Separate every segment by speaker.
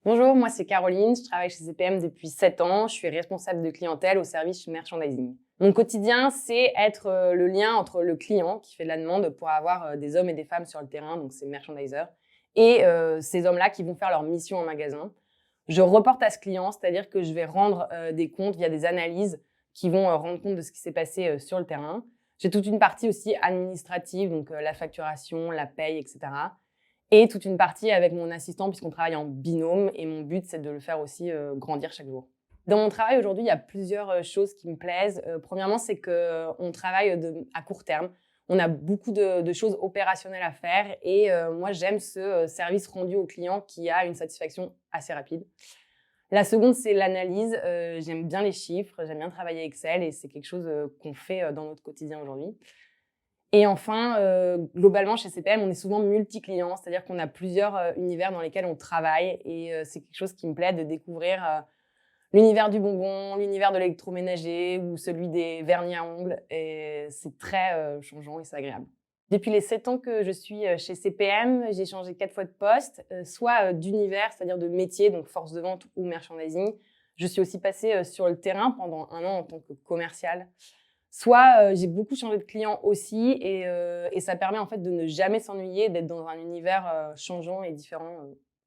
Speaker 1: Bonjour, moi c'est Caroline, je travaille chez CPM depuis 7 ans, je suis responsable de clientèle au service merchandising. Mon quotidien, c'est être le lien entre le client qui fait de la demande pour avoir des hommes et des femmes sur le terrain, donc c'est merchandiser, et ces hommes-là qui vont faire leur mission en magasin. Je reporte à ce client, c'est-à-dire que je vais rendre des comptes via des analyses qui vont rendre compte de ce qui s'est passé sur le terrain. J'ai toute une partie aussi administrative, donc la facturation, la paye, etc. Et toute une partie avec mon assistant puisqu'on travaille en binôme et mon but, c'est de le faire aussi grandir chaque jour. Dans mon travail aujourd'hui, il y a plusieurs choses qui me plaisent. Premièrement, c'est qu'on travaille à court terme. On a beaucoup de choses opérationnelles à faire et moi, j'aime ce service rendu au client qui a une satisfaction assez rapide. La seconde, c'est l'analyse. J'aime bien les chiffres, j'aime bien travailler Excel et c'est quelque chose qu'on fait dans notre quotidien aujourd'hui. Et enfin, globalement, chez CPM, on est souvent multi-clients, c'est-à-dire qu'on a plusieurs univers dans lesquels on travaille et c'est quelque chose qui me plaît de découvrir l'univers du bonbon, l'univers de l'électroménager ou celui des vernis à ongles et c'est très changeant et c'est agréable. Depuis les 7 ans que je suis chez CPM, j'ai changé 4 fois de poste, soit d'univers, c'est-à-dire de métier, donc force de vente ou merchandising. Je suis aussi passée sur le terrain pendant 1 an en tant que commerciale. Soit j'ai beaucoup changé de client aussi et ça permet en fait de ne jamais s'ennuyer, d'être dans un univers changeant et différent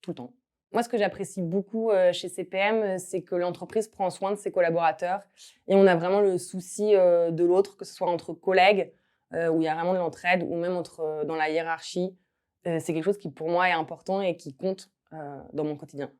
Speaker 1: tout le temps. Moi, ce que j'apprécie beaucoup chez CPM, c'est que l'entreprise prend soin de ses collaborateurs et on a vraiment le souci de l'autre, que ce soit entre collègues, où il y a vraiment de l'entraide, ou même dans la hiérarchie. C'est quelque chose qui, pour moi, est important et qui compte dans mon quotidien.